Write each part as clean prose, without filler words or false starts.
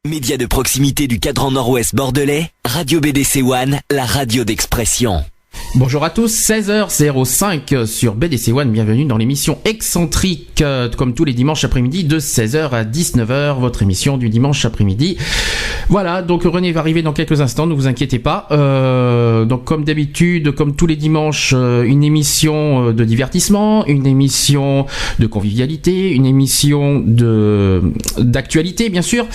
Média de proximité du cadran nord-ouest bordelais, Radio BDC One, la radio d'expression. Bonjour à tous, 16h05 sur BDC One, bienvenue dans l'émission Excentrique, comme tous les dimanches après-midi de 16h à 19h, votre émission du dimanche après-midi. Voilà, donc René va arriver dans quelques instants, ne vous inquiétez pas. Donc comme d'habitude, comme tous les dimanches, une émission de divertissement, une émission de convivialité, une émission d'actualité bien sûr.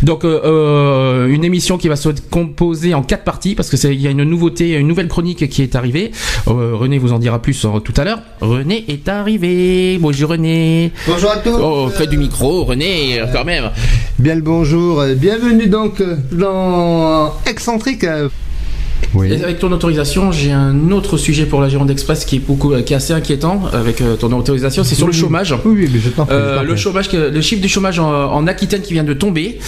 Donc une émission qui va se composer en 4 parties, parce que il y a une nouveauté, une nouvelle chronique qui est arrivée. René vous en dira plus tout à l'heure. René est arrivé. Bonjour René. Bonjour à tous. Près du micro, René, quand même. Bien le bonjour. Bienvenue donc dans Excentrique. Oui. Et avec ton autorisation, j'ai un autre sujet pour la Gironde Express qui est assez inquiétant. Avec ton autorisation, c'est sur le chômage. Oui, mais je t'en prie. Le chiffre du chômage en Aquitaine qui vient de tomber.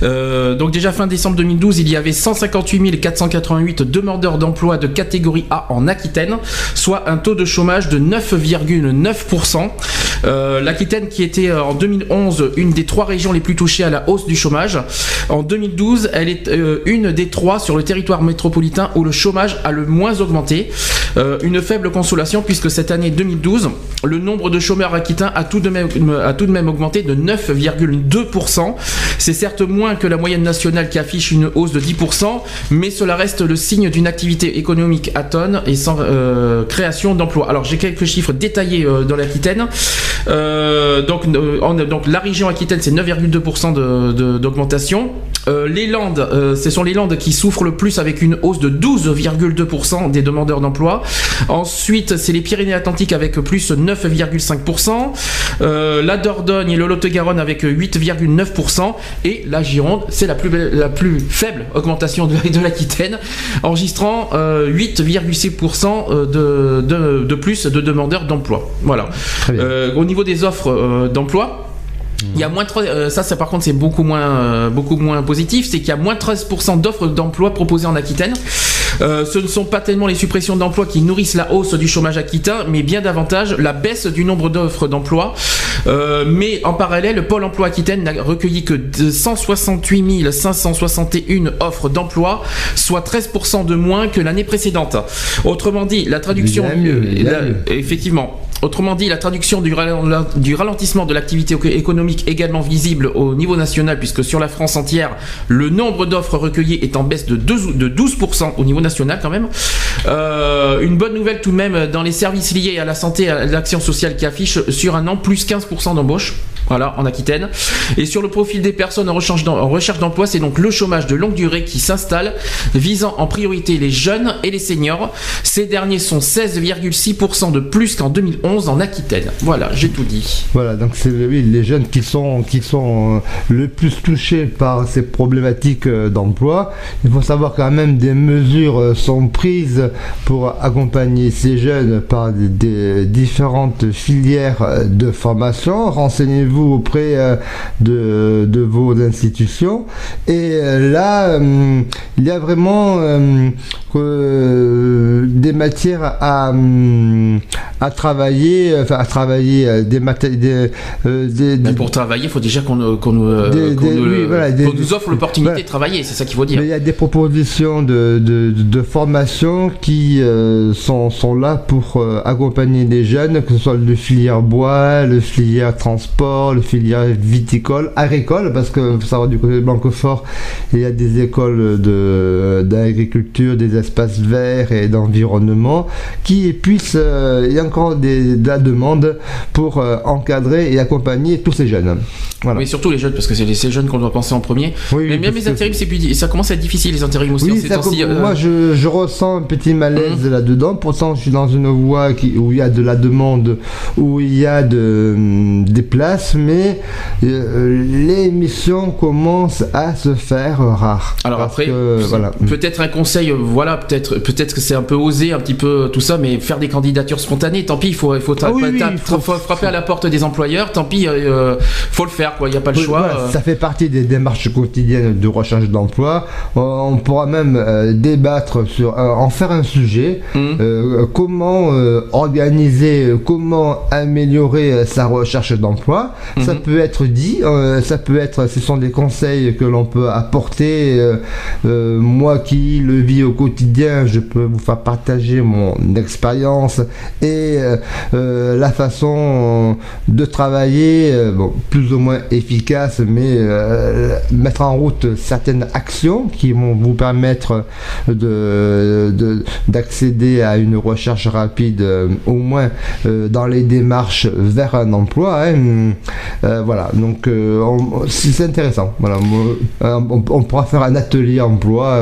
Donc déjà fin décembre 2012, il y avait 158 488 demandeurs d'emploi de catégorie A en Aquitaine, soit un taux de chômage de 9,9%. L'Aquitaine qui était en 2011 une des 3 régions les plus touchées à la hausse du chômage. En 2012, elle est une des 3 sur le territoire métropolitain où le chômage a le moins augmenté. Une faible consolation puisque cette année 2012, le nombre de chômeurs aquitains a tout de même augmenté de 9,2%. C'est certes moins que la moyenne nationale qui affiche une hausse de 10%, mais cela reste le signe d'une activité économique atone et sans création d'emplois. Alors j'ai quelques chiffres détaillés dans l'Aquitaine. Donc la région Aquitaine, c'est 9,2% d'augmentation. Les Landes, ce sont les Landes qui souffrent le plus avec une hausse de 12,2% des demandeurs d'emploi. Ensuite, c'est les Pyrénées-Atlantiques avec plus 9,5%. La Dordogne et le Lot-et-Garonne avec 8,9%. Et la Gironde, c'est la plus faible augmentation de l'Aquitaine, enregistrant 8,6% de plus de demandeurs d'emploi. Voilà. Au niveau des offres d'emploi, il y a moins ça par contre c'est beaucoup moins positif, c'est qu'il y a moins 13% d'offres d'emploi proposées en Aquitaine. Ce ne sont pas tellement les suppressions d'emplois qui nourrissent la hausse du chômage aquitain, mais bien davantage la baisse du nombre d'offres d'emploi. Mais en parallèle, Pôle emploi Aquitaine n'a recueilli que 168 561 offres d'emploi, soit 13% de moins que l'année précédente. Autrement dit, la traduction, effectivement. Autrement dit, la traduction du ralentissement de l'activité économique également visible au niveau national, puisque sur la France entière, le nombre d'offres recueillies est en baisse de 12% au niveau national quand même. Une bonne nouvelle tout de même dans les services liés à la santé et à l'action sociale qui affiche sur un an plus 15% d'embauche. Voilà, en Aquitaine. Et sur le profil des personnes en recherche d'emploi, c'est donc le chômage de longue durée qui s'installe, visant en priorité les jeunes et les seniors. Ces derniers sont 16,6% de plus qu'en 2011 en Aquitaine. Voilà, j'ai tout dit. Voilà, donc c'est les jeunes qui sont le plus touchés par ces problématiques d'emploi. Il faut savoir quand même des mesures sont prises pour accompagner ces jeunes par des différentes filières de formation. Renseignez-vous auprès de vos institutions, et là il y a vraiment des matières à travailler, mais pour travailler il faut déjà qu'on nous offre l'opportunité de travailler, c'est ça qu'il faut dire. Mais il y a des propositions de formation qui sont là pour accompagner les jeunes, que ce soit le filière bois, le filière transport, le filière viticole, agricole, parce que faut savoir du côté de Blanquefort, il y a des écoles d'agriculture, des espaces verts et d'environnement qui puissent, il y a encore de la demande pour encadrer et accompagner tous ces jeunes. Voilà. Mais surtout les jeunes, parce que c'est ces jeunes qu'on doit penser en premier. Oui, mais même les intérims, ça commence à être difficile, les intérims aussi. Oui, moi je ressens un petit malaise là-dedans. Pourtant, je suis dans une voie où il y a de la demande, où il y a des places, mais les missions commencent à se faire rares. Alors après, peut-être un conseil, peut-être que c'est un peu osé, un petit peu tout ça, mais faire des candidatures spontanées, tant pis, il faut frapper à la porte des employeurs, tant pis, faut le faire, quoi, il n'y a pas le choix. Voilà, ça fait partie des démarches quotidiennes de recherche d'emploi. On pourra même débattre en faire un sujet, comment organiser, comment améliorer sa recherche d'emploi. Ça peut être dit, ce sont des conseils que l'on peut apporter. Moi qui le vis au quotidien, je peux vous faire partager mon expérience et la façon de travailler, plus ou moins efficace, mais mettre en route certaines actions qui vont vous permettre d'accéder à une recherche rapide, au moins dans les démarches vers un emploi. Voilà, donc c'est intéressant. Voilà, on pourra faire un atelier emploi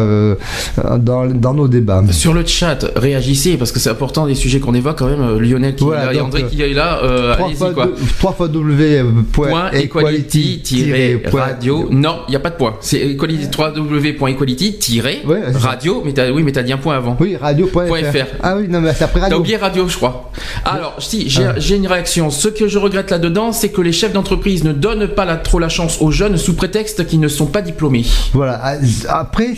dans nos débats. Sur le chat, réagissez parce que c'est important des sujets qu'on évoque quand même. Lionel qui est là et André qui est là. Allez-y quoi. www.equality-radio. Non, il n'y a pas de point. C'est www.equality-radio. Mais t'as dit un point avant. Oui, radio.fr. Ah oui, non mais c'est après radio. T'as oublié radio, je crois. Alors, si j'ai une réaction. Ce que je regrette là-dedans, c'est que les chefs d'entreprise ne donnent pas trop la chance aux jeunes sous prétexte qu'ils ne sont pas diplômés. Voilà. Après,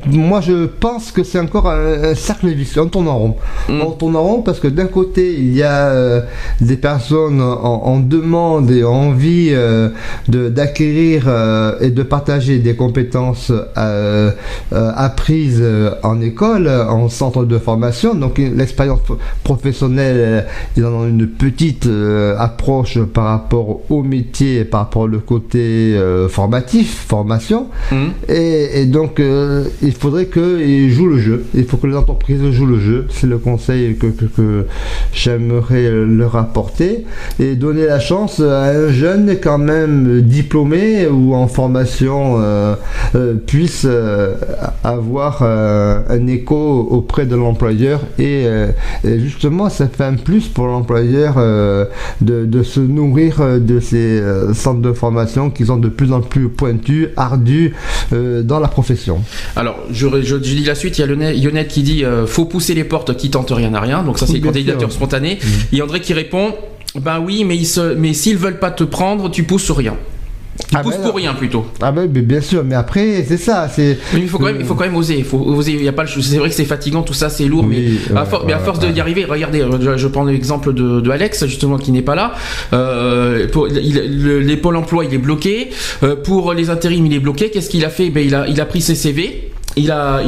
moi je pense que c'est encore un cercle vicieux. On tourne en rond. On tourne en rond parce que d'un côté, il y a des personnes en demande et en envie d'acquérir et de partager des compétences apprises en école, en centre de formation. Donc l'expérience professionnelle, ils en ont une petite approche par rapport au métier, par rapport au côté formation. Et donc il faudrait qu'ils jouent le jeu. Il faut que les entreprises jouent le jeu. C'est le conseil que j'aimerais leur apporter, et donner la chance à un jeune quand même diplômé ou en formation puisse avoir un écho auprès de l'employeur, et justement ça fait un plus pour l'employeur de se nourrir de ces centres de formation qui sont de plus en plus pointus, ardus dans la profession. Alors je dis la suite. Il y a Lionel qui dit faut pousser les portes, qui tentent rien à rien. Donc ça c'est candidature spontanée. Et André qui répond ben oui, mais s'ils veulent pas te prendre, tu pousses rien. Tu pousses pour rien plutôt. Ah ben bien sûr, mais après c'est ça. Mais il faut quand même oser. Il faut oser. Il y a pas. C'est vrai que c'est fatigant, tout ça, c'est lourd, mais à force d'y arriver. Regardez, je prends l'exemple de Alex justement qui n'est pas là. Les Pôle Emploi, il est bloqué. Pour les intérims, il est bloqué. Qu'est-ce qu'il a fait? Ben il a pris ses CV. Il a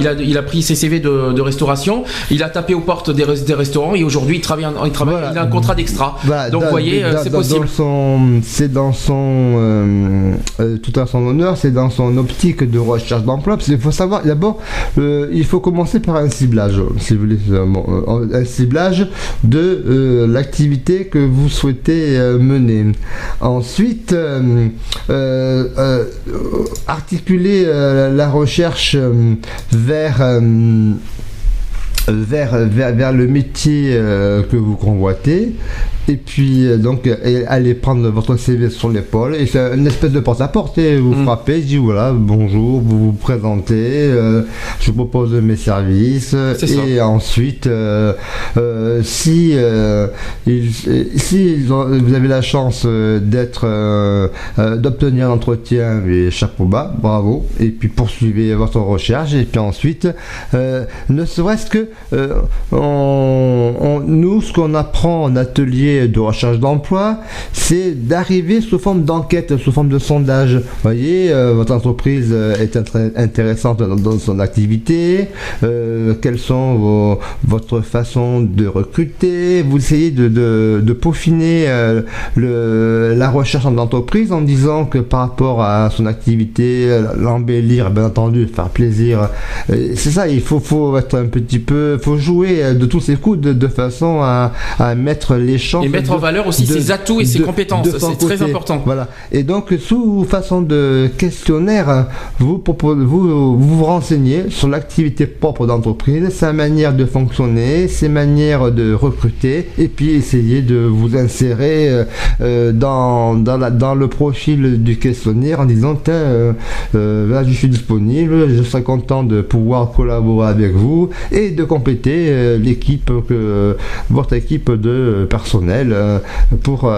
pris ses CV de restauration, il a tapé aux portes des restaurants, et aujourd'hui il travaille, voilà. Il a un contrat d'extra. Voilà, donc vous voyez, c'est possible. C'est dans son tout à son honneur, c'est dans son optique de recherche d'emploi. Parce qu'il faut savoir, d'abord, il faut commencer par un ciblage, si vous voulez, un ciblage de l'activité que vous souhaitez mener. Ensuite, articuler la recherche vers le métier que vous convoitez, et puis donc allez prendre votre CV sur l'épaule, et c'est une espèce de porte-à-porte. Vous frappez, je dis voilà, bonjour, vous vous présentez, je vous propose mes services, et ensuite si vous avez la chance d'obtenir un entretien, mais chapeau bas, bravo, et puis poursuivez votre recherche, et puis ensuite ne serait-ce que nous, ce qu'on apprend en atelier de recherche d'emploi, c'est d'arriver sous forme d'enquête, sous forme de sondage. Vous voyez, votre entreprise est intéressante dans son activité, quelles sont votre façon de recruter. Vous essayez de peaufiner la recherche d'entreprise en disant que par rapport à son activité, l'embellir, bien entendu, faire plaisir. C'est ça, il faut être un petit peu, faut jouer de tous ses coups de façon à mettre les chances. Et mettre en valeur aussi ses atouts et ses compétences, c'est très important. Voilà. Et donc, sous façon de questionnaire, vous renseignez sur l'activité propre d'entreprise, sa manière de fonctionner, ses manières de recruter, et puis essayez de vous insérer dans le profil du questionnaire en disant là, je suis disponible, je serais content de pouvoir collaborer avec vous et de compléter votre équipe de personnel. personnel pour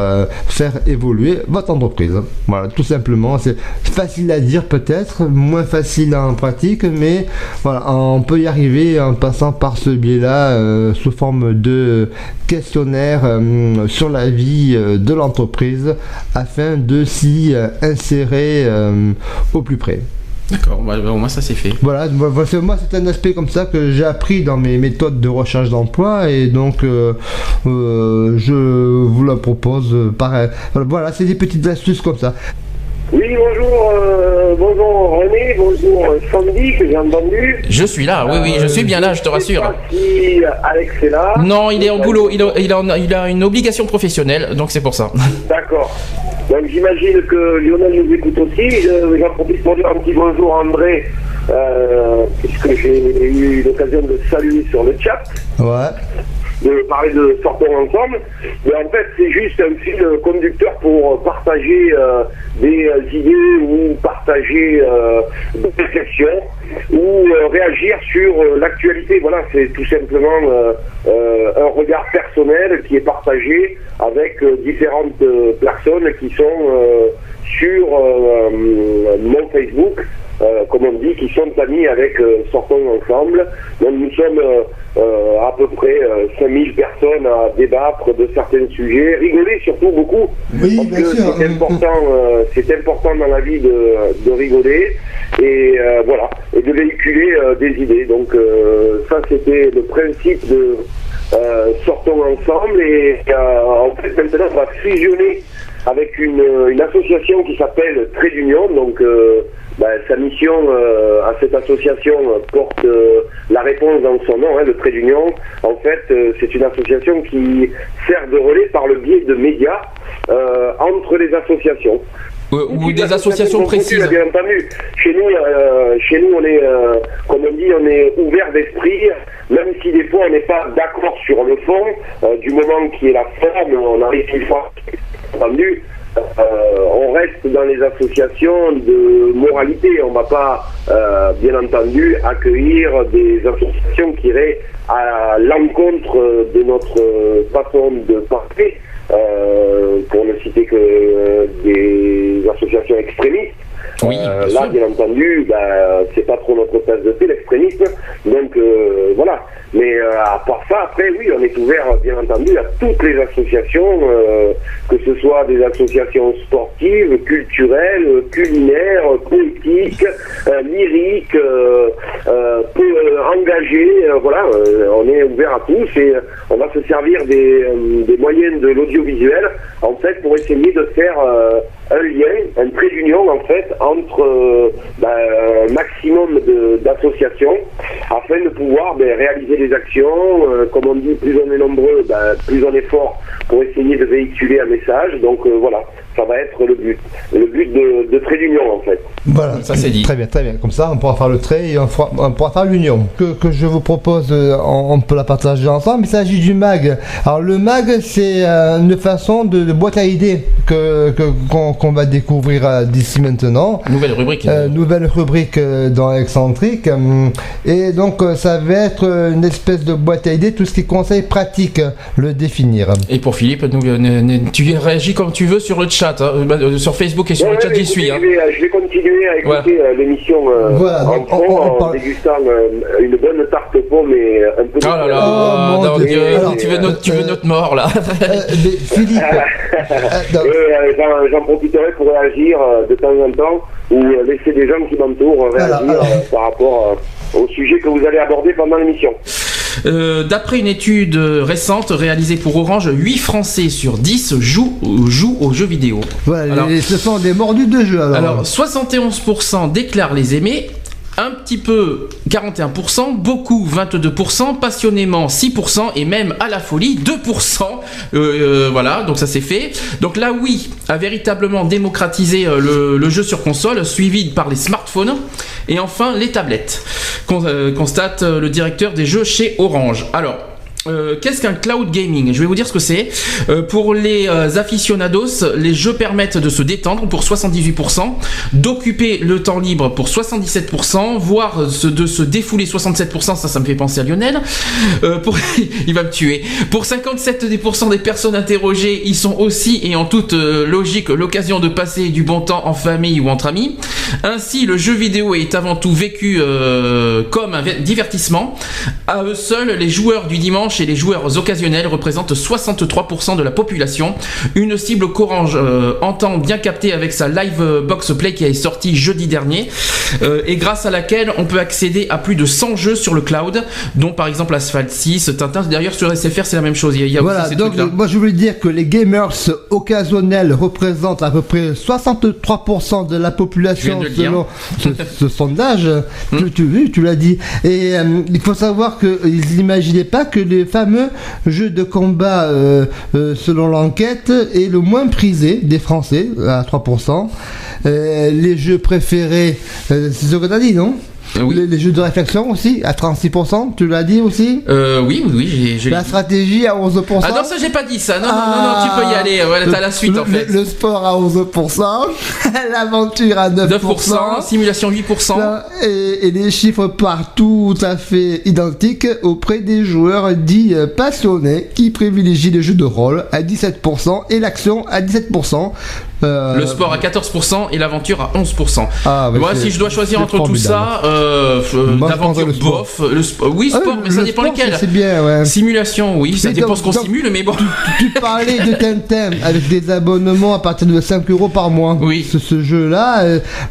faire évoluer votre entreprise. Voilà, tout simplement. C'est facile à dire peut-être, moins facile en pratique, mais voilà, on peut y arriver en passant par ce biais-là sous forme de questionnaire sur la vie de l'entreprise afin de s'y insérer au plus près. D'accord, au moins ça c'est fait. Voilà, moi c'est un aspect comme ça que j'ai appris dans mes méthodes de recherche d'emploi et donc je vous la propose pareil. Voilà, c'est des petites astuces comme ça. Oui, bonjour René, bonjour Sandy, que j'ai entendu. Je suis là, oui, je suis bien là, je te rassure. Je ne sais pas si Alex est là. Non, il est en boulot, il a une obligation professionnelle, donc c'est pour ça. D'accord. Donc j'imagine que Lionel nous écoute aussi. J'en profite pour dire un petit bonjour à André, puisque j'ai eu l'occasion de saluer sur le chat. Ouais. De parler de Sortons ensemble. Mais en fait, c'est juste un fil conducteur pour partager des idées ou partager des réflexions ou réagir sur l'actualité. Voilà, c'est tout simplement un regard personnel qui est partagé avec différentes personnes qui sont sur mon Facebook. Comme on dit, qui sont amis avec Sortons ensemble. Donc nous sommes à peu près 5000 personnes à débattre de certains sujets, rigoler surtout beaucoup, oui, parce que c'est important dans la vie de rigoler et voilà, et de véhiculer des idées. Donc ça c'était le principe de Sortons ensemble et en fait maintenant on va fusionner avec une association qui s'appelle Trait d'Union. Donc sa mission à cette association porte la réponse dans son nom, le Trait d'Union. En fait, c'est une association qui sert de relais par le biais de médias entre les associations. Ou des associations précises. Bien entendu. Chez nous, on est, comme on dit, on est ouvert d'esprit, même si des fois on n'est pas d'accord sur le fond, du moment qui est la forme, on arrive une fois entendu. On reste dans les associations de moralité. On ne va pas, bien entendu, accueillir des associations qui iraient à l'encontre de notre façon de parler, pour ne citer que des associations extrémistes. Oui, là, bien entendu, c'est pas trop notre tasse de thé, l'extrémisme. Donc, voilà. Mais à part ça, après, oui, on est ouvert, bien entendu, à toutes les associations, que ce soit des associations sportives, culturelles, culinaires, politiques, lyriques, engagées. Voilà, on est ouvert à tous et on va se servir des moyens de l'audiovisuel, en fait, pour essayer de faire un lien, un trait d'union, en fait, entre un maximum d'associations afin de pouvoir réaliser des actions. Comme on dit, plus on est nombreux, plus on est fort pour essayer de véhiculer un message. Donc voilà, ça va être le but de Trait d'Union, en fait. Voilà, ça c'est dit. Très bien. Comme ça, on pourra faire le trait et on pourra faire l'union. Que je vous propose, on peut la partager ensemble. Il s'agit du MAG. Alors le MAG, c'est une façon de boîte à idées qu'on va découvrir d'ici maintenant. Nouvelle rubrique. Dans Excentrique. Et donc, ça va être une espèce de boîte à idées, tout ce qui est conseil pratique, le définir. Et pour Philippe, tu réagis comme tu veux sur le chat, sur Facebook et sur le chat, j'y suis. Je vais continuer à écouter l'émission en dégustant une bonne tarte pomme et un peu de... Oh là là, mon Dieu. Tu veux notre mort, là. Philippe, j'en profiterai pour réagir de temps en temps ou laisser des gens qui m'entourent réagir par rapport au sujet que vous allez aborder pendant l'émission. D'après une étude récente réalisée pour Orange, 8 Français sur 10 jouent aux jeux vidéo. Voilà, ce sont des mordus de jeu. Alors 71% déclarent les aimer, un petit peu 41%, beaucoup 22%, passionnément 6% et même à la folie 2%. Voilà, donc ça c'est fait. Donc la Wii a véritablement démocratisé le jeu sur console, suivi par les smartphones et enfin les tablettes, constate le directeur des jeux chez Orange. Alors, Qu'est-ce qu'un cloud gaming ? Je vais vous dire ce que c'est. Pour les aficionados, les jeux permettent de se détendre pour 78%, d'occuper le temps libre pour 77%, voire de se défouler 67%, ça me fait penser à Lionel. Il va me tuer. Pour 57% des personnes interrogées, ils sont aussi, et en toute logique, l'occasion de passer du bon temps en famille ou entre amis. Ainsi, le jeu vidéo est avant tout vécu comme un divertissement. À eux seuls, les joueurs du dimanche et les joueurs occasionnels représentent 63% de la population. Une cible qu'Orange entend bien capter avec sa Live Box Play qui est sortie jeudi dernier et grâce à laquelle on peut accéder à plus de 100 jeux sur le cloud, dont par exemple Asphalt 6, Tintin. D'ailleurs sur SFR c'est la même chose. Il y a voilà, aussi ces donc trucs-là. moi je voulais dire que les gamers occasionnels représentent à peu près 63% de la population selon ce sondage. Tu l'as dit. Et il faut savoir qu'ils n'imaginaient pas que les fameux jeux de combat, selon l'enquête, est le moins prisé des Français, à 3%. Les jeux préférés, c'est ce que tu as dit, non ? Oui. Les jeux de réflexion aussi, à 36%, tu l'as dit aussi ? Oui, j'ai la stratégie à 11%. Ah non, ça j'ai pas dit ça. Non, tu peux y aller. Voilà, t'as la suite en fait. Le sport à 11%, l'aventure à 9%, simulation 8%. Et les chiffres partout tout à fait identiques auprès des joueurs dits passionnés qui privilégient les jeux de rôle à 17% et l'action à 17%. Le sport à 14% et l'aventure à 11%. Moi, si je dois choisir entre tout ça, l'aventure bof, oui, sport, mais ça dépend lequel. C'est bien, ouais. Simulation, oui, ça dépend ce qu'on simule, mais bon. Tu parlais de Tintin avec des abonnements à partir de 5€ par mois. Oui. Ce jeu-là,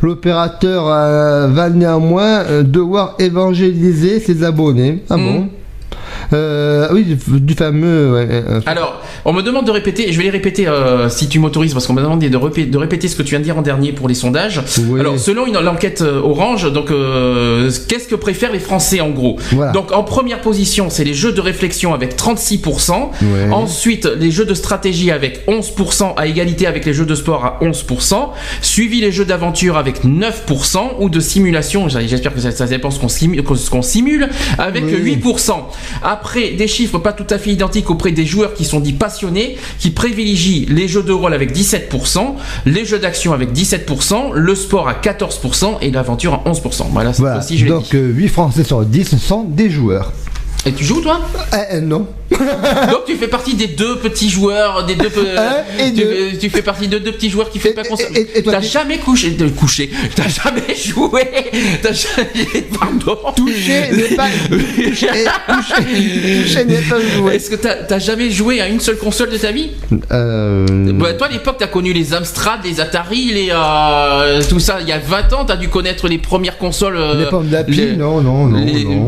l'opérateur va néanmoins devoir évangéliser ses abonnés. Ah bon ? Oui, du fameux. Alors, on me demande de répéter, et je vais les répéter si tu m'autorises, parce qu'on m'a demandé de répéter ce que tu viens de dire en dernier pour les sondages. Oui. Alors, selon l'enquête Orange, donc qu'est-ce que préfèrent les Français en gros ? Voilà. Donc, en première position, c'est les jeux de réflexion avec 36%. Ouais. Ensuite, les jeux de stratégie avec 11%, à égalité avec les jeux de sport à 11%. Suivi les jeux d'aventure avec 9%, ou de simulation, j'espère que ça dépend ce qu'on simule, avec 8%. Après, des chiffres pas tout à fait identiques auprès des joueurs qui sont dits passionnés, qui privilégient les jeux de rôle avec 17%, les jeux d'action avec 17%, le sport à 14% et l'aventure à 11%. Voilà, aussi, je l'ai dit. 8 Français sur 10 sont des joueurs. Et tu joues toi ? Non. Donc tu fais partie des deux petits joueurs, tu fais partie de deux petits joueurs qui font pas console. T'as jamais couché, t'as jamais joué, pardon. Touché n'est pas joué. Est-ce que t'as jamais joué à une seule console de ta vie ? Toi à l'époque t'as connu les Amstrad, les Atari, tout ça. Il y a 20 ans t'as dû connaître les premières consoles. Les pommes d'api, non.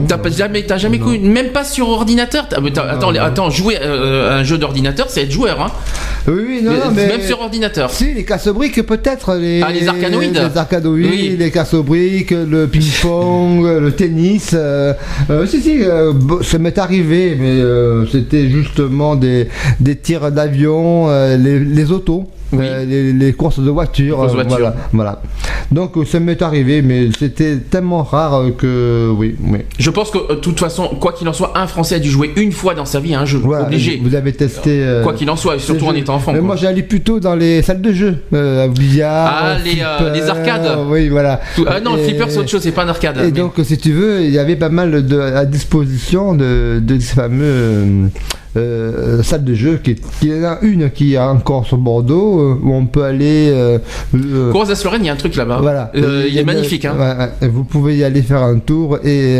T'as jamais connu, même pas sur ordinateur. Attends, jouer à un jeu d'ordinateur, c'est être joueur, hein. Oui, non, mais même sur ordinateur. Si, les casse-briques peut-être, les arcanoïdes. Les arcanoïdes, oui. Les casse-briques, le ping-pong, le tennis. Ça m'est arrivé, mais c'était justement des tirs d'avion, les autos. Oui. Les courses de voiture, voilà. Donc ça m'est arrivé, mais c'était tellement rare que oui. Je pense que de toute façon, quoi qu'il en soit, un Français a dû jouer une fois dans sa vie à un jeu, obligé. Vous avez testé. Quoi qu'il en soit, surtout en étant enfant. Mais moi j'allais plutôt dans les salles de jeu, billard, les arcades. Oui, voilà. Non, le flipper c'est autre chose, c'est pas un arcade. Et donc si tu veux, il y avait pas mal à disposition de ces fameux. Salle de jeu qui est là, une qui est encore sur Bordeaux où on peut aller Cours-Lorraine, il y a un truc là-bas. Voilà. Il est magnifique. Hein. Vous pouvez y aller faire un tour et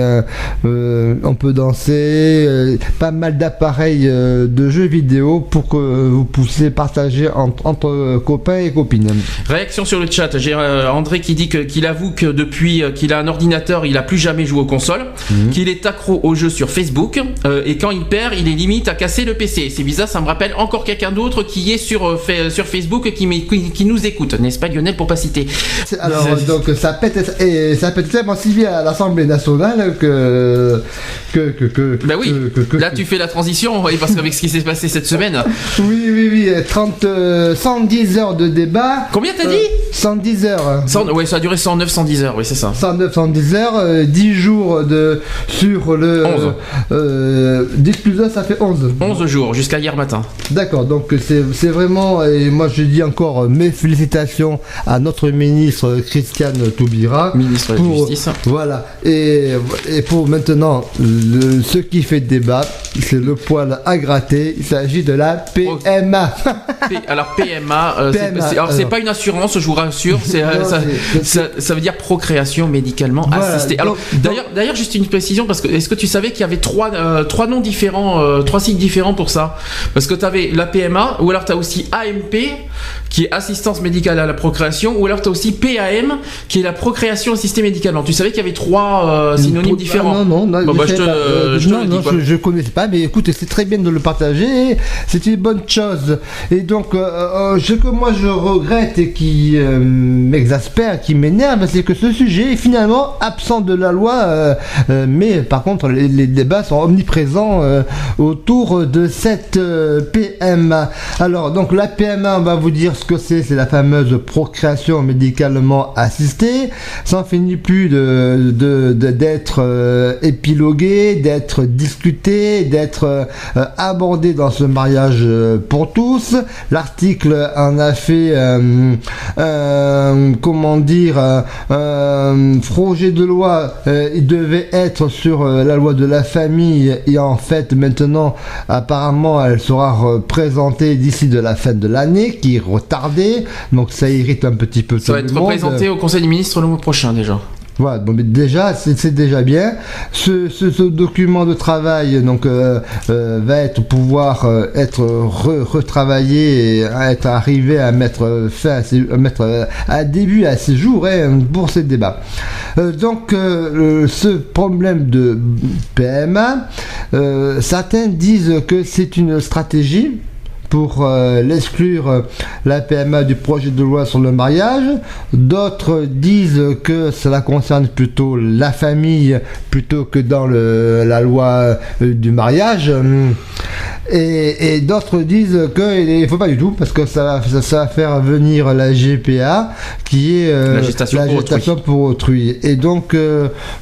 on peut danser. Pas mal d'appareils de jeux vidéo pour que vous puissiez partager entre copains et copines. Réaction sur le chat. J'ai André qui dit qu'il avoue que depuis qu'il a un ordinateur, il a plus jamais joué aux consoles, qu'il est accro aux jeux sur Facebook et quand il perd, il est limite à cassé le PC. C'est bizarre, ça me rappelle encore quelqu'un d'autre qui est sur Facebook qui nous écoute, n'est-ce pas Lionel, pour pas citer. Alors donc ça pète tellement si bien à l'Assemblée nationale que bah oui. Là tu fais la transition parce qu'avec ce qui s'est passé cette semaine. Oui, 110 heures de débat. Combien t'as dit 110 heures. Ouais, ça a duré 110 heures, oui, c'est ça. 110 heures, 10 jours sur le 10 plus 2, ça fait 11. 11 jours, jusqu'à hier matin. D'accord, donc c'est vraiment, et moi je dis encore mes félicitations à notre ministre Christiane Taubira, ministre de la Justice. Voilà, et pour maintenant, ce qui fait débat, c'est le poil à gratter, il s'agit de la PMA. Alors PMA, c'est pas une assurance, je vous rassure, ça veut dire procréation médicalement assistée. Alors d'ailleurs juste une précision, parce que est-ce que tu savais qu'il y avait trois noms différents, 3 signes différents pour ça? Parce que tu avais la PMA, ou alors tu as aussi AMP qui est assistance médicale à la procréation, ou alors tu as aussi PAM qui est la procréation assistée médicalement. Tu savais qu'il y avait 3 synonymes différents? Non, je connaissais pas, mais écoute, c'est très bien de le partager, c'est une bonne chose. Et donc ce que moi je regrette et qui m'exaspère, qui m'énerve, c'est que ce sujet est finalement absent de la loi, mais par contre les débats sont omniprésents autour de cette PMA. Alors donc la PMA, on va vous dire ce que c'est la fameuse procréation médicalement assistée. Ça en finit plus d'être épilogué, d'être discuté, d'être abordé dans ce mariage pour tous. L'article en a fait un projet de loi. Il devait être sur la loi de la famille, et en fait maintenant apparemment elle sera présentée d'ici de la fin de l'année, qui est retardée, donc ça irrite un petit peu tout le monde. Ça va être présenté au Conseil des ministres le mois prochain déjà. Voilà, donc déjà c'est déjà bien. Ce document de travail donc va pouvoir être retravaillé et être arrivé à mettre fin à début à ces jours pour ces débats. Donc ce problème de PMA, certains disent que c'est une stratégie pour l'exclure la PMA du projet de loi sur le mariage. D'autres disent que cela concerne plutôt la famille plutôt que dans la loi du mariage. Et d'autres disent qu'il ne faut pas du tout, parce que ça va faire venir la GPA, qui est la gestation pour autrui. Et donc,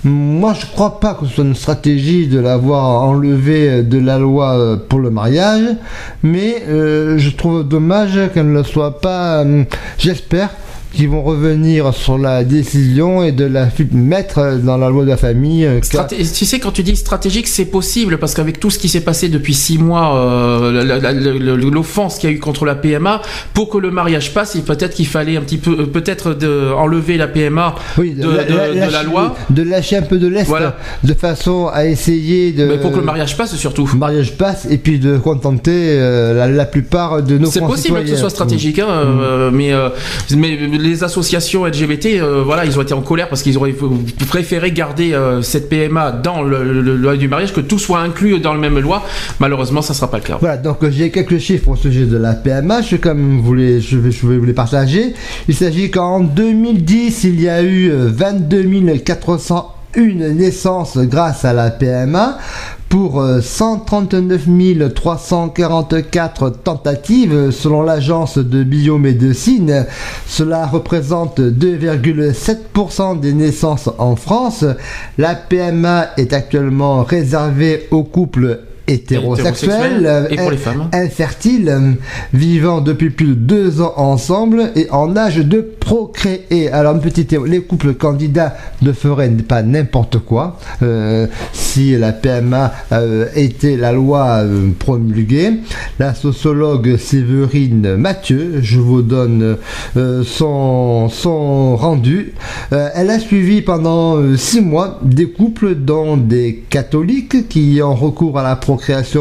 moi je ne crois pas que ce soit une stratégie de l'avoir enlevé de la loi pour le mariage, mais je trouve dommage qu'elle ne le soit pas. J'espère qui vont revenir sur la décision et de la mettre dans la loi de la famille. Tu sais, quand tu dis stratégique, c'est possible, parce qu'avec tout ce qui s'est passé depuis 6 mois, l'offense qu'il y a eu contre la PMA, pour que le mariage passe, peut-être qu'il fallait un petit peu, enlever la PMA de la loi. De lâcher un peu de l'est, voilà. De façon à essayer de... Mais pour que le mariage passe, surtout. Le mariage passe, et puis de contenter la plupart de nos concitoyens. C'est possible que ce soit stratégique, mais les associations LGBT, ils ont été en colère parce qu'ils auraient préféré garder cette PMA dans le loi du mariage, que tout soit inclus dans la même loi. Malheureusement, ça ne sera pas le cas. Voilà, donc j'ai quelques chiffres au sujet de la PMA, je vais vous les partager. Il s'agit qu'en 2010, il y a eu 22 401 naissances grâce à la PMA, pour 139 344 tentatives selon l'agence de biomédecine. Cela représente 2,7% des naissances en France. La PMA est actuellement réservée aux couples hétérosexuels et pour les femmes infertiles vivant depuis plus de 2 ans ensemble et en âge de procréer. Alors une petite théorie, les couples candidats ne feraient pas n'importe quoi si la PMA était la loi promulguée. La sociologue Séverine Mathieu, je vous donne son rendu. Elle a suivi pendant 6 mois des couples dont des catholiques qui ont recours à la procréation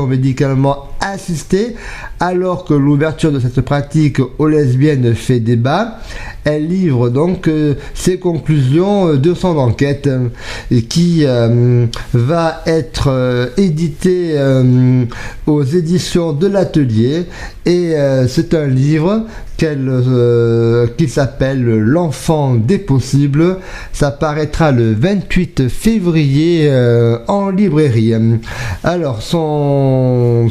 médicalement assistée, alors que l'ouverture de cette pratique aux lesbiennes fait débat. Elle livre donc ses conclusions de son enquête qui va être éditée aux éditions de l'Atelier, et c'est un livre qui s'appelle L'enfant des possibles. Ça paraîtra le 28 février en librairie. Alors son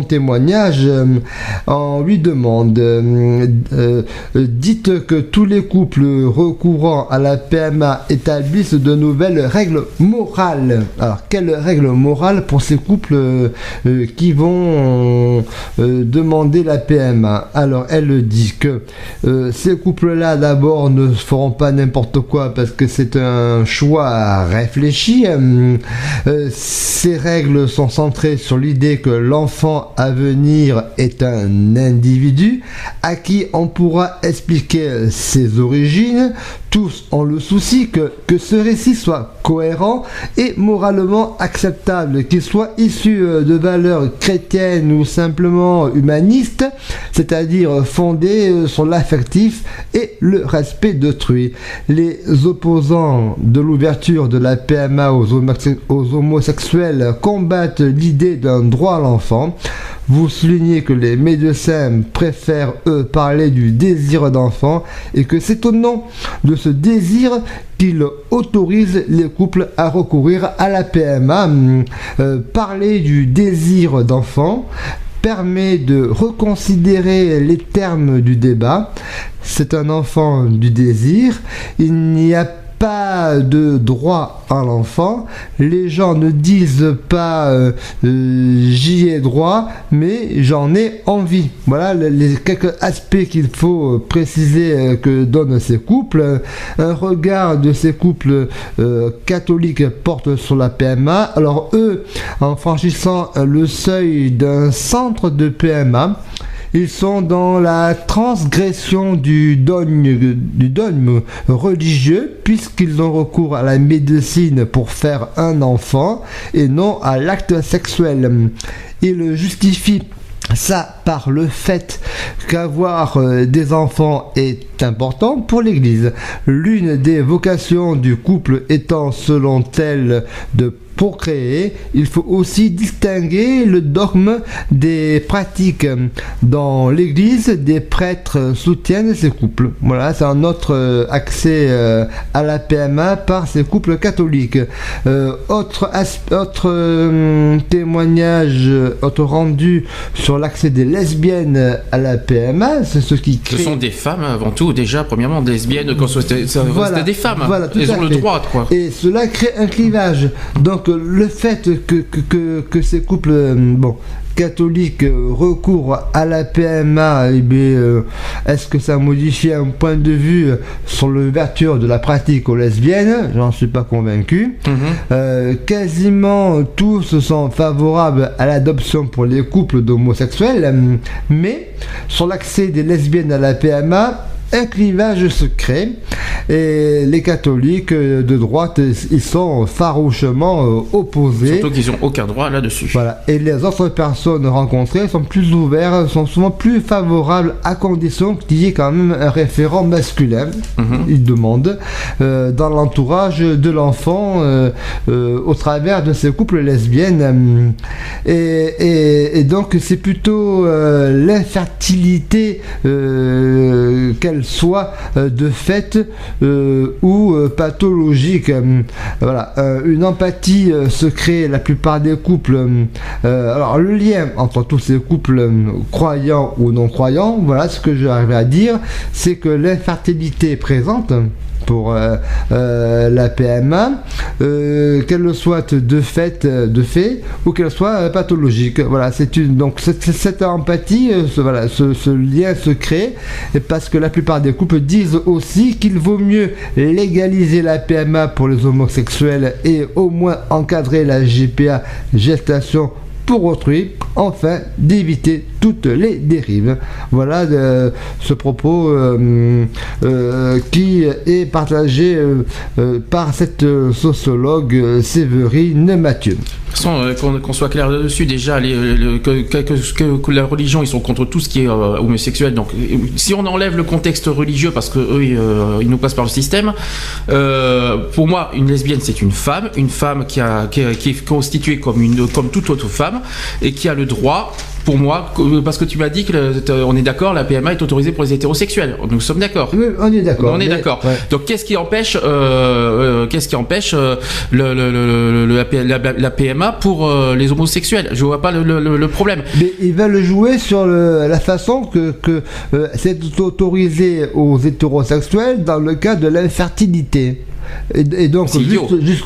témoignage, on lui demande dites que tous les couples recourant à la PMA établissent de nouvelles règles morales. Alors quelles règles morales pour ces couples qui vont demander la PMA? Alors elle dit que ces couples-là d'abord ne feront pas n'importe quoi parce que c'est un choix réfléchi. Ces règles sont centrées sur l'idée que l'enfant à venir est un individu à qui on pourra expliquer ses origines. Tous ont le souci que ce récit soit cohérent et moralement acceptable, qu'il soit issu de valeurs chrétiennes ou simplement humanistes, c'est-à-dire fondé sur l'affectif et le respect d'autrui. Les opposants de l'ouverture de la PMA aux homosexuels combattent l'idée d'un droit à l'enfant. Vous soulignez que les médecins préfèrent, eux, parler du désir d'enfant et que c'est au nom de ce désir qu'ils autorisent les couples à recourir à la PMA. Parler du désir d'enfant permet de reconsidérer les termes du débat. C'est un enfant du désir. Il n'y a pas de droit à l'enfant. Les gens ne disent pas j'y ai droit, mais j'en ai envie. Voilà les quelques aspects qu'il faut préciser que donnent ces couples. Un regard de ces couples catholiques porte sur la PMA. Alors eux, en franchissant le seuil d'un centre de PMA, ils sont dans la transgression du dogme religieux, puisqu'ils ont recours à la médecine pour faire un enfant et non à l'acte sexuel. Ils justifient ça par le fait qu'avoir des enfants est important pour l'Église. L'une des vocations du couple étant, selon elle, de procréer, il faut aussi distinguer le dogme des pratiques. Dans l'Église, des prêtres soutiennent ces couples. Voilà, c'est un autre accès à la PMA par ces couples catholiques. Autre témoignage, autre rendu sur l'accès des lesbiennes à la PMA, c'est ce qui crée... Ce sont des femmes avant tout, déjà, premièrement, des lesbiennes, quand c'était des femmes. Voilà, elles ont le droit, quoi. Et cela crée un clivage. Donc, le fait que ces couples catholiques recourent à la PMA, est-ce que ça modifie un point de vue sur l'ouverture de la pratique aux lesbiennes? J'en suis pas convaincu. Quasiment tous sont favorables à l'adoption pour les couples d'homosexuels, mais sur l'accès des lesbiennes à la PMA, un clivage se crée, et les catholiques de droite, ils sont farouchement opposés. Surtout qu'ils n'ont aucun droit là-dessus. Voilà. Et les autres personnes rencontrées sont plus ouvertes, sont souvent plus favorables, à condition qu'il y ait quand même un référent masculin, ils demandent, dans l'entourage de l'enfant, au travers de ces couples lesbiennes. Et donc c'est plutôt l'infertilité, qu'elle soit de fait ou pathologique. Voilà, une empathie se crée la plupart des couples. Alors le lien entre tous ces couples croyants ou non croyants, voilà ce que j'arrive à dire, c'est que l'infertilité est présente pour la PMA, qu'elle soit de fait ou qu'elle soit pathologique. Voilà, donc cette empathie, ce lien se crée, et parce que la plupart des couples disent aussi qu'il vaut mieux légaliser la PMA pour les homosexuels et au moins encadrer la GPA, gestation pour autrui, afin d'éviter toutes les dérives. Voilà ce propos qui est partagé par cette sociologue Séverine Mathieu. Qu'on soit clair là-dessus, déjà, que la religion, ils sont contre tout ce qui est homosexuel. Donc, si on enlève le contexte religieux, parce que eux, ils nous passent par le système, pour moi, une lesbienne, c'est une femme qui est constituée comme toute autre femme, et qui a le droit. Pour moi, parce que tu m'as dit qu'on est d'accord, la PMA est autorisée pour les hétérosexuels. Nous sommes d'accord. Oui, on est d'accord. On est d'accord. Ouais. Donc, qu'est-ce qui empêche la PMA pour les homosexuels? Je vois pas le problème. Mais ils veulent jouer sur la façon que c'est autorisé aux hétérosexuels dans le cas de l'infertilité. Et donc,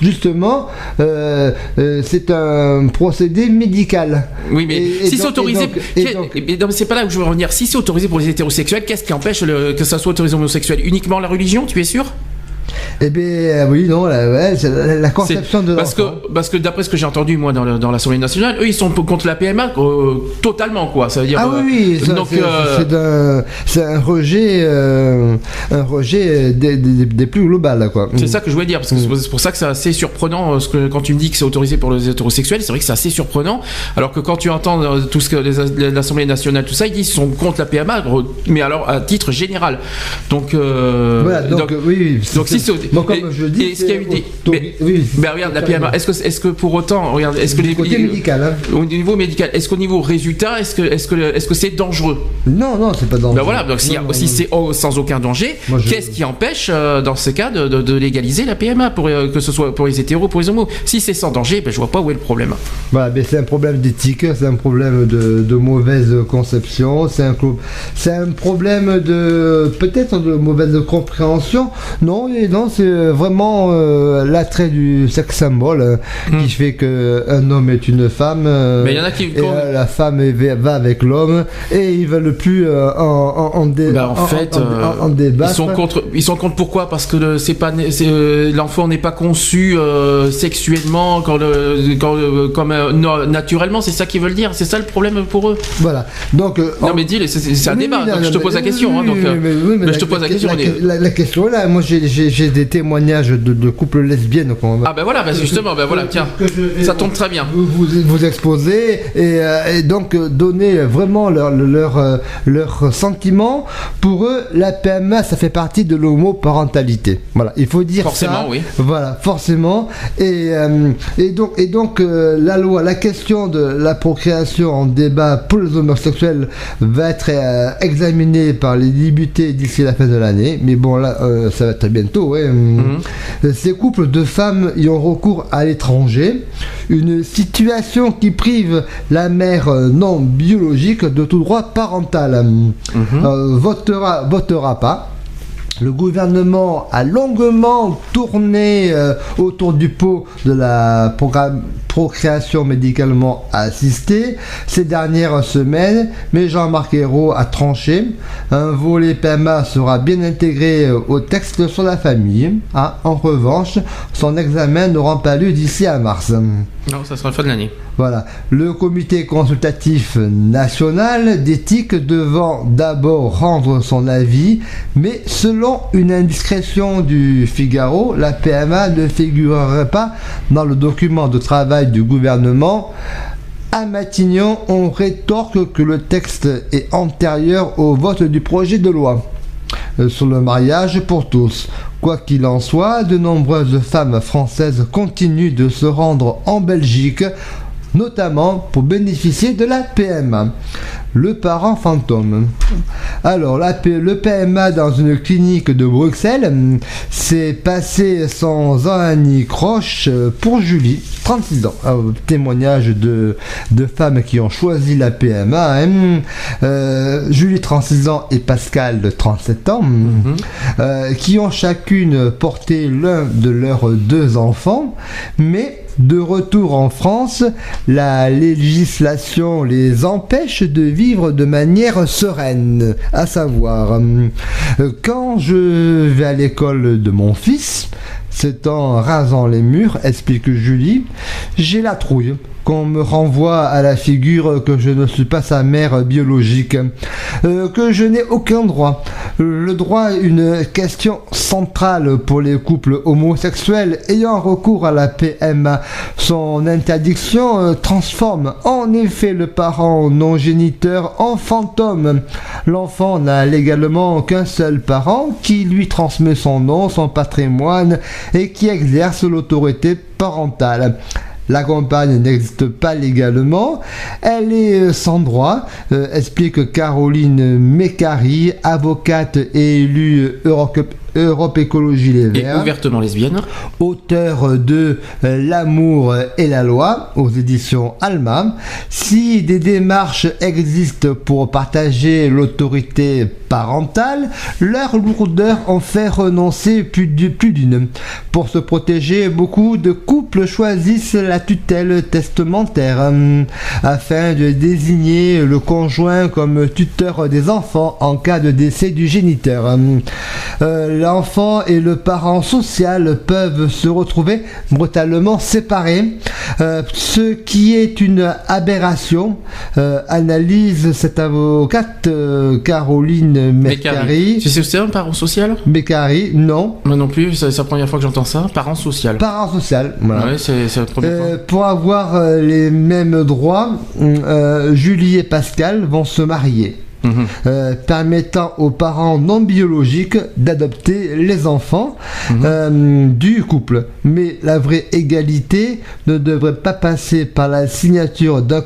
justement, c'est un procédé médical. Oui, mais si c'est autorisé. C'est pas là où je veux revenir. Si c'est autorisé pour les hétérosexuels, qu'est-ce qui empêche que ça soit autorisé aux homosexuels? Uniquement la religion, tu es sûr? Eh bien, oui, non, c'est la conception de l'enfant. Parce que d'après ce que j'ai entendu, moi, dans l'Assemblée nationale, eux, ils sont contre la PMA totalement, quoi. Ça veut dire, c'est un rejet des plus globales, quoi. C'est ça que je voulais dire, parce que c'est pour ça que c'est assez surprenant, quand tu me dis que c'est autorisé pour les hétérosexuels, c'est vrai que c'est assez surprenant, alors que quand tu entends tout ce que l'Assemblée nationale, tout ça, ils disent qu'ils sont contre la PMA, mais alors à titre général. Donc, voilà, donc si c'est bon, comme je dis, est-ce qu'il y a eu des... Mais regarde, la PMA, est-ce que pour autant, regarde, est-ce que côté médical, au niveau médical, est-ce qu'au niveau résultat, est-ce que c'est dangereux? Non, c'est pas dangereux. Ben voilà, donc si c'est sans aucun danger, qu'est-ce qui empêche dans ce cas de légaliser la PMA, que ce soit pour les hétéros, pour les homos? Si c'est sans danger, ben je vois pas où est le problème. Voilà, mais c'est un problème d'éthique, c'est un problème de mauvaise conception, c'est un problème peut-être de mauvaise compréhension. Non, c'est vraiment l'attrait du sexe symbole qui fait qu'un homme est une femme, mais il y en a qui, la femme va avec l'homme, et ils veulent plus en débattre. Ils sont contre pourquoi? Parce que l'enfant n'est pas conçu sexuellement comme naturellement, c'est ça qu'ils veulent dire, c'est ça le problème pour eux. Voilà. Donc non mais dis, c'est un débat. Donc je te pose la question. Je te pose la question. La question là, moi j'ai des témoignages de couples lesbiennes. Ah ben voilà, justement, tiens, ça tombe très bien. Vous exposer et donc donner vraiment leurs sentiments. Pour eux, la PMA, ça fait partie de l'homoparentalité. Voilà, il faut dire forcément, ça. Oui. Voilà, forcément. Et donc la question de la procréation en débat pour les homosexuels va être examinée par les députés d'ici la fin de l'année. Mais bon, là, ça va être bientôt. Ouais. Ces couples de femmes y ont recours à l'étranger, une situation qui prive la mère non biologique de tout droit parental. Votera pas. Le gouvernement a longuement tourné autour du pot de la procréation médicalement assistée ces dernières semaines, mais Jean-Marc Ayrault a tranché. Un volet PMA sera bien intégré au texte sur la famille. En revanche, son examen n'aura pas lieu d'ici à mars. Non, ça sera la fin de l'année. Voilà. Le comité consultatif national d'éthique devant d'abord rendre son avis, mais selon une indiscrétion du Figaro, la PMA ne figurerait pas dans le document de travail du gouvernement. À Matignon, on rétorque que le texte est antérieur au vote du projet de loi sur le mariage pour tous. Quoi qu'il en soit, de nombreuses femmes françaises continuent de se rendre en Belgique, notamment pour bénéficier de la PMA. Le parent fantôme. Alors, le PMA dans une clinique de Bruxelles s'est passé sans anicroche pour Julie, 36 ans. Témoignage de femmes qui ont choisi la PMA. Julie, 36 ans, et Pascal, 37 ans, qui ont chacune porté l'un de leurs deux enfants, mais de retour en France, la législation les empêche de vivre de manière sereine. À savoir, quand je vais à l'école de mon fils, c'est en rasant les murs, explique Julie, J'ai la trouille qu'on me renvoie à la figure que je ne suis pas sa mère biologique, que je n'ai aucun droit. Le droit est une question centrale pour les couples homosexuels ayant recours à la PMA. Son interdiction transforme en effet le parent non géniteur en fantôme. L'enfant n'a légalement qu'un seul parent qui lui transmet son nom, son patrimoine et qui exerce l'autorité parentale. La compagne n'existe pas légalement, elle est sans droit, explique Caroline Mécari, avocate et élue Europe Écologie Les Verts. Et ouvertement lesbienne. Auteur de L'amour et la loi aux éditions Alma. Si des démarches existent pour partager l'autorité parentale, leur lourdeur en fait renoncer plus d'une. Pour se protéger, beaucoup de couples choisissent la tutelle testamentaire afin de désigner le conjoint comme tuteur des enfants en cas de décès du géniteur. L'enfant et le parent social peuvent se retrouver brutalement séparés, ce qui est une aberration, analyse cette avocate Caroline Mécari. Tu sais où c'est un parent social? Mécari, non. Moi non plus, c'est la première fois que j'entends ça. Parent social. Parent social, voilà. Ouais, c'est la première fois. Pour avoir les mêmes droits, Julie et Pascal vont se marier. Permettant aux parents non biologiques d'adopter les enfants du couple. Mais la vraie égalité ne devrait pas passer par la signature d'un